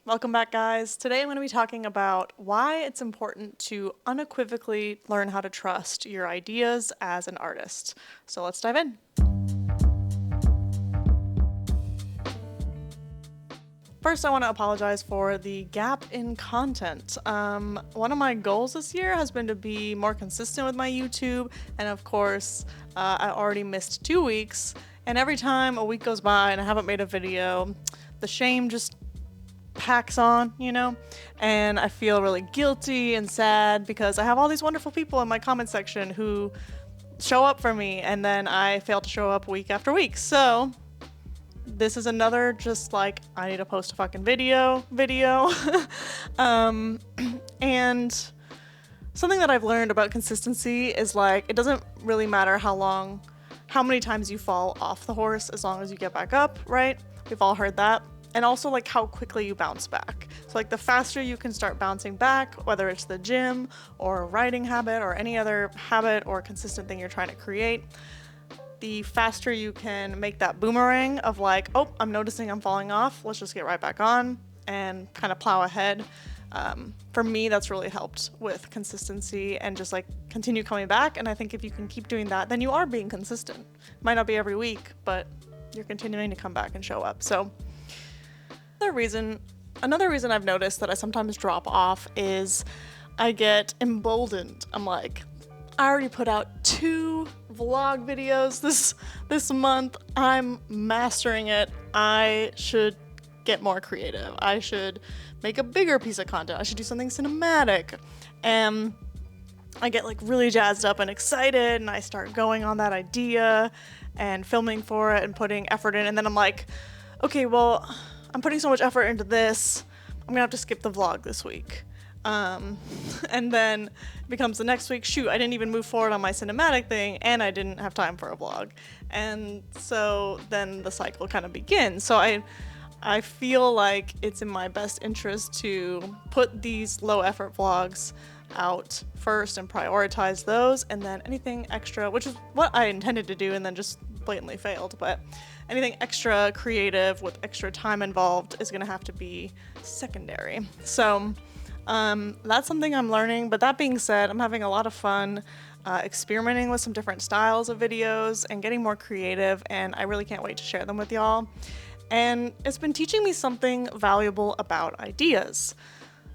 Welcome back, guys. Today I'm going to be talking about why it's important to unequivocally learn how to trust your ideas as an artist. So let's dive in. First, I want to apologize for the gap in content. One of my goals this year has been to be more consistent with my YouTube, and of course, I already missed 2 weeks, and every time a week goes by and I haven't made a video, the shame just packs on, and I feel really guilty and sad because I have all these wonderful people in my comment section who show up for me, and then I fail to show up week after week. So this is another just like I need to post a fucking video. And something that I've learned about consistency is like it doesn't really matter how many times you fall off the horse as long as you get back up, right? We've all heard that. And also like how quickly you bounce back. So like the faster you can start bouncing back, whether it's the gym or a writing habit or any other habit or consistent thing you're trying to create, the faster you can make that boomerang of like, oh, I'm noticing I'm falling off. Let's just get right back on and kind of plow ahead. For me, that's really helped with consistency and just like continue coming back. And I think if you can keep doing that, then you are being consistent. Might not be every week, but you're continuing to come back and show up. So another reason I've noticed that I sometimes drop off is I get emboldened. I'm like, I already put out 2 vlog videos this month. I'm mastering it. I should get more creative. I should make a bigger piece of content. I should do something cinematic. And I get like really jazzed up and excited, and I start going on that idea and filming for it and putting effort in. And then I'm like, okay, well, I'm putting so much effort into this, I'm gonna have to skip the vlog this week. And then it becomes the next week, shoot, I didn't even move forward on my cinematic thing, and I didn't have time for a vlog. And so then the cycle kind of begins. So I feel like it's in my best interest to put these low effort vlogs out first and prioritize those, and then anything extra, which is what I intended to do and then just blatantly failed, but anything extra creative with extra time involved is going to have to be secondary. So that's something I'm learning. But that being said, I'm having a lot of fun experimenting with some different styles of videos and getting more creative, and I really can't wait to share them with y'all. And it's been teaching me something valuable about ideas.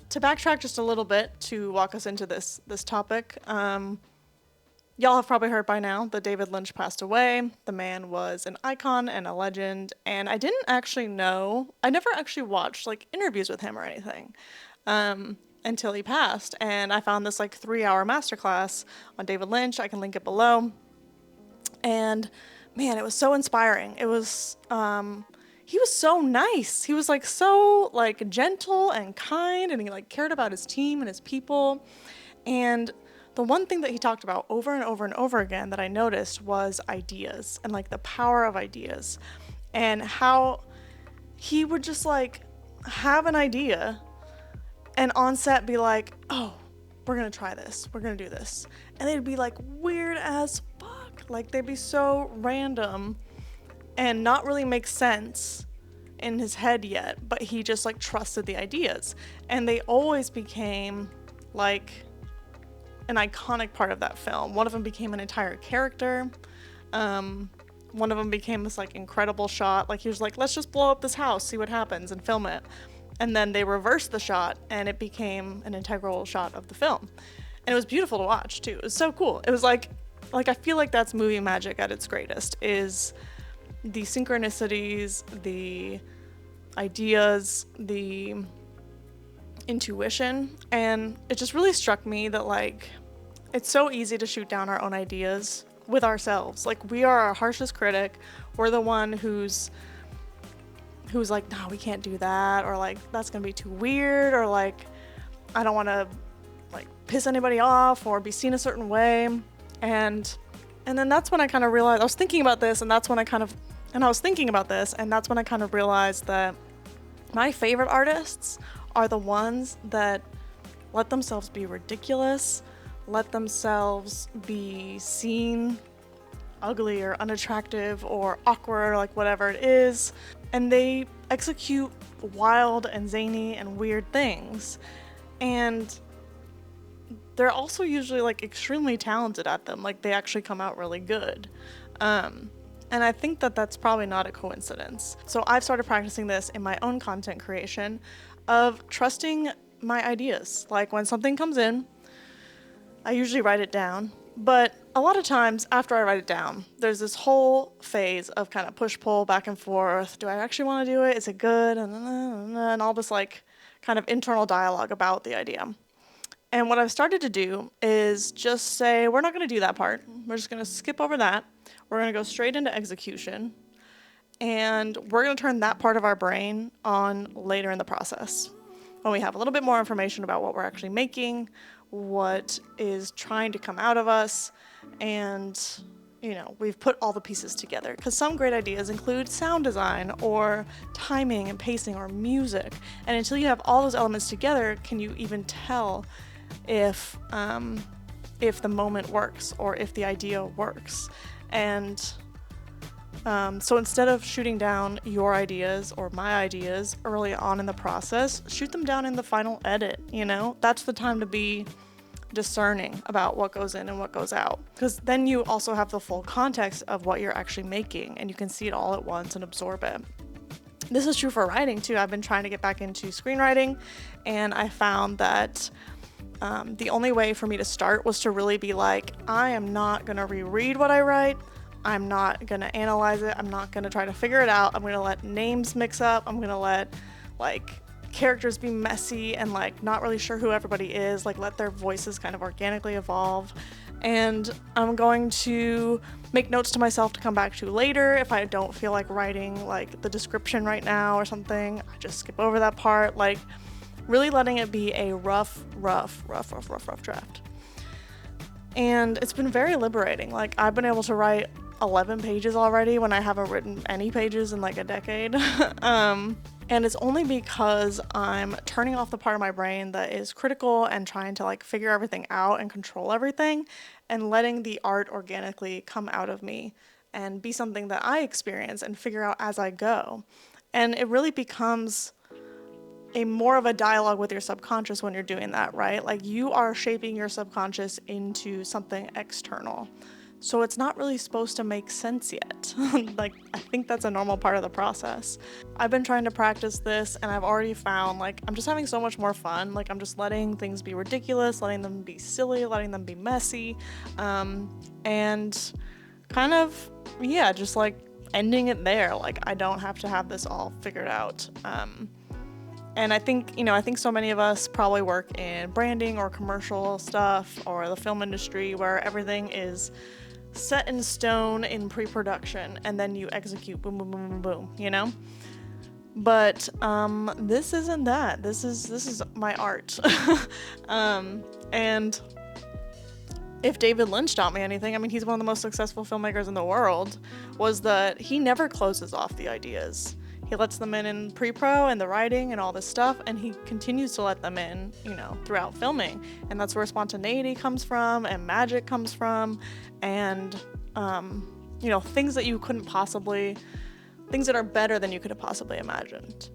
To backtrack just a little bit to walk us into this topic, y'all have probably heard by now that David Lynch passed away. The man was an icon and a legend, and I never actually watched like interviews with him or anything until he passed. And I found this like 3-hour masterclass on David Lynch. I can link it below. And man, it was so inspiring. It was he was so nice. He was like so like gentle and kind, and he like cared about his team and his people. And the one thing that he talked about over and over and over again that I noticed was ideas and like the power of ideas, and how he would just like have an idea and on set be like, oh, we're gonna try this, we're gonna do this. And they'd be like weird as fuck. Like they'd be so random and not really make sense in his head yet, but he just like trusted the ideas. And they always became like an iconic part of that film. One of them became an entire character. One of them became this like incredible shot. Like he was like, let's just blow up this house, see what happens, and film it. And then they reversed the shot and it became an integral shot of the film. And it was beautiful to watch too. It was so cool. It was like I feel like that's movie magic at its greatest, is the synchronicities, the ideas, the intuition. And it just really struck me that like it's so easy to shoot down our own ideas with ourselves. Like we are our harshest critic. We're the one who's like, no, we can't do that, or like that's gonna be too weird, or like I don't want to like piss anybody off or be seen a certain way. And then that's when I kind of realized I was thinking about this, and that's when I kind of realized that my favorite artists are the ones that let themselves be ridiculous, let themselves be seen ugly or unattractive or awkward, or like whatever it is, and they execute wild and zany and weird things. And they're also usually like extremely talented at them. Like they actually come out really good. And I think that that's probably not a coincidence. So I've started practicing this in my own content creation of trusting my ideas. Like when something comes in, I usually write it down. But a lot of times after I write it down, there's this whole phase of kind of push-pull back and forth. Do I actually want to do it? Is it good? And all this like kind of internal dialogue about the idea. And what I've started to do is just say, we're not going to do that part. We're just going to skip over that. We're going to go straight into execution. And we're going to turn that part of our brain on later in the process, when we have a little bit more information about what we're actually making, what is trying to come out of us, and we've put all the pieces together. Because some great ideas include sound design or timing and pacing or music. And until you have all those elements together, can you even tell if the moment works or if the idea works? And so instead of shooting down your ideas or my ideas early on in the process, shoot them down in the final edit. That's the time to be discerning about what goes in and what goes out, because then you also have the full context of what you're actually making and you can see it all at once and absorb it. This is true for writing too. I've been trying to get back into screenwriting, and I found that the only way for me to start was to really be like, I am not going to reread what I write. I'm not going to analyze it. I'm not going to try to figure it out. I'm going to let names mix up. I'm going to let characters be messy and not really sure who everybody is, let their voices kind of organically evolve. And I'm going to make notes to myself to come back to later if I don't feel like writing the description right now or something. I just skip over that part, really letting it be a rough draft. And it's been very liberating. I've been able to write 11 pages already when I haven't written any pages in a decade. And it's only because I'm turning off the part of my brain that is critical and trying to figure everything out and control everything, and letting the art organically come out of me and be something that I experience and figure out as I go. And it really becomes a more of a dialogue with your subconscious when you're doing that, right? You are shaping your subconscious into something external. So it's not really supposed to make sense yet. I think that's a normal part of the process. I've been trying to practice this, and I've already found I'm just having so much more fun. I'm just letting things be ridiculous, letting them be silly, letting them be messy, and kind of, just ending it there. I don't have to have this all figured out. And I think so many of us probably work in branding or commercial stuff or the film industry where everything is set in stone in pre-production and then you execute boom, boom, boom, boom, boom, But this isn't that. This is my art. And if David Lynch taught me anything, he's one of the most successful filmmakers in the world, was that he never closes off the ideas. He lets them in pre-pro and the writing and all this stuff, and he continues to let them in, throughout filming. And that's where spontaneity comes from and magic comes from, and, things that you couldn't possibly, things that are better than you could have possibly imagined.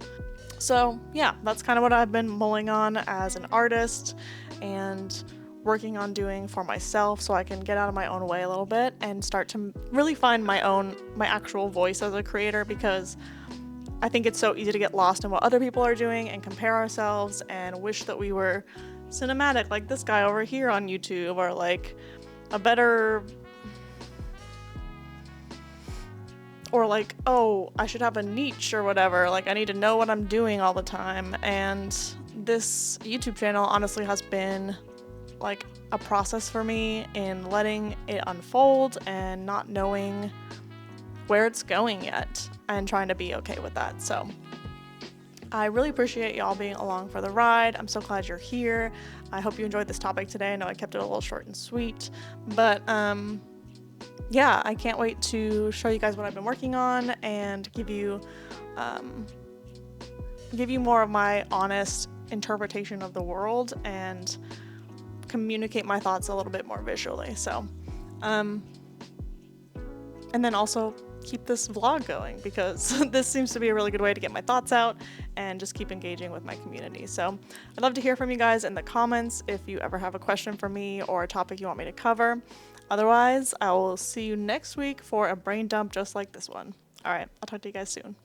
So, that's kind of what I've been mulling on as an artist and working on doing for myself, so I can get out of my own way a little bit and start to really find my actual voice as a creator, because I think it's so easy to get lost in what other people are doing and compare ourselves and wish that we were cinematic like this guy over here on YouTube, or a better, or oh, I should have a niche or whatever. I need to know what I'm doing all the time. And this YouTube channel honestly has been a process for me in letting it unfold and not knowing where it's going yet, and trying to be okay with that. So I really appreciate y'all being along for the ride. I'm so glad you're here. I hope you enjoyed this topic today. I know I kept it a little short and sweet, but I can't wait to show you guys what I've been working on and give you more of my honest interpretation of the world and communicate my thoughts a little bit more visually. So and then also keep this vlog going, because this seems to be a really good way to get my thoughts out and just keep engaging with my community. So I'd love to hear from you guys in the comments if you ever have a question for me or a topic you want me to cover. Otherwise, I will see you next week for a brain dump just like this one. All right, I'll talk to you guys soon.